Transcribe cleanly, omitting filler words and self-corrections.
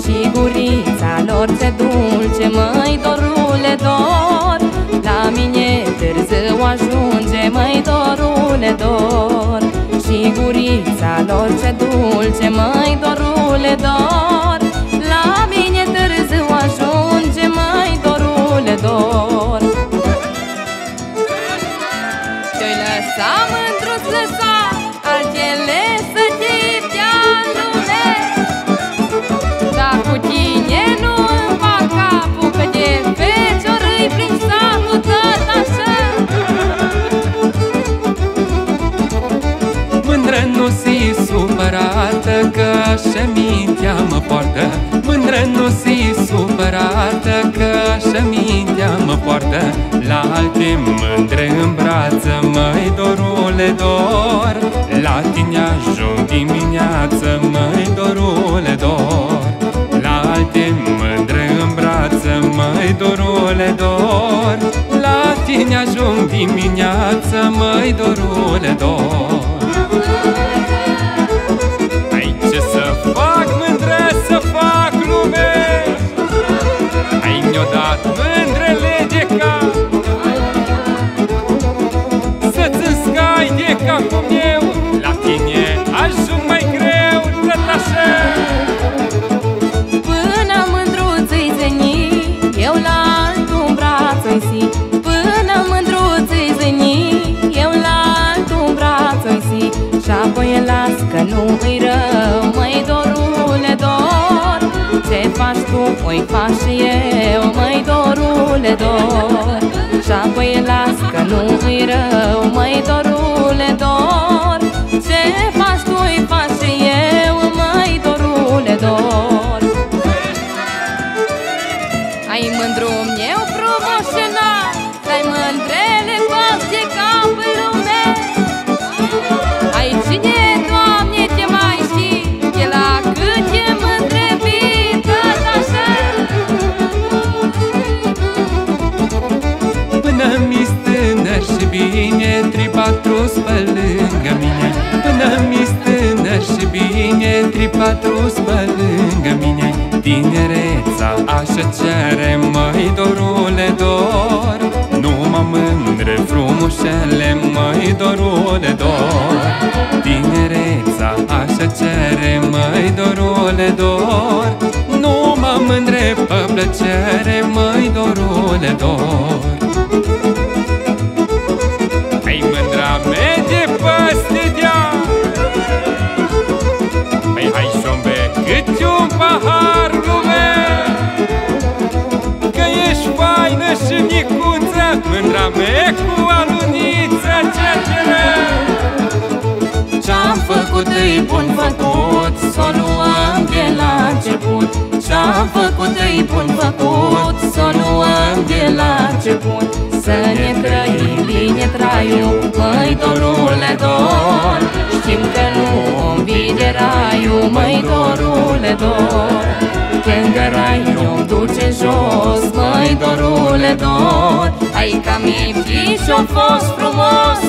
Și gurița lor ce dulce, măi, dorule, dor. La mine târziu ajunge, măi, dorule, dor. Și gurița lor ce dulce, măi, dorule, dor. La mine târziu ajunge, măi, dorule, dor. Te-oi lăsa, mândruț, lăsa altele să te dea lume. Dar cu tine nu-mi fac capul, că de fecioră-i prin satul tot așa. Mândră nu-si supărată, că așa mintea mă poartă. Mândră nu-si supărată, că așa mintea mă poartă. La alte mândre în brață, măi, dorule, dor. La tine ajung dimineață, măi, dorule, dor. La alte mândre în brață, măi, dorule, dor. La tine ajung dimineață, măi, dorule, dor. Ai ce să fac, mândră, să fac lume? Ai mi-o dat mândrele de cap, să-ți înscai de capul meu. La tine ajung mai greu, tot așa. Până mândruț-i zâni, eu la altul braț-i si. Până mândruț-i zâni, eu la altul braț-i si. Și-apoi las că nu-i rău, măi, dorule, dor. Ce faci tu, o-i fac și eu, măi, dorule, dor. Și-apoi las că nu-i rău, măi, dorule, dor. Ce faci tu, o-i fac și eu, măi, dorule, dor. Ai mândrum eu frumos și înalt, ai mândrele coaste ca pe lume. Ai cine, Doamne, te mai știi, de la câte mândre vii tot așa. Până mi-s tânăr și bine, 3-4 pe lângă mine. Până mi-s tânăr și bine, 3-4 pe lângă mine. Tinereța așa cere, măi, dorule, dor. Numai mândre frumușele, măi, dorule, dor. Tinereța așa cere, măi, dorule, dor. Numai mândre pe plăcere, măi, dorule, dor. Ai mândra mea de păste deal, păi hai și-o bea câte un pahar, lume. Că ești faină și micuță, mândra mea cu aluniță, ce-țără. Ce-am făcut-i bun făcut, s-o luăm de la început. Ce-am făcut-i bun făcut, s-o luăm de la început. Să ne trăim bine traiul, măi, dorule, dor. Știm că nu om vide raiul, măi, dorule, dor. Când raiul duce jos, măi, dorule, dor. Hai ca mi-i fi și-o fost frumos,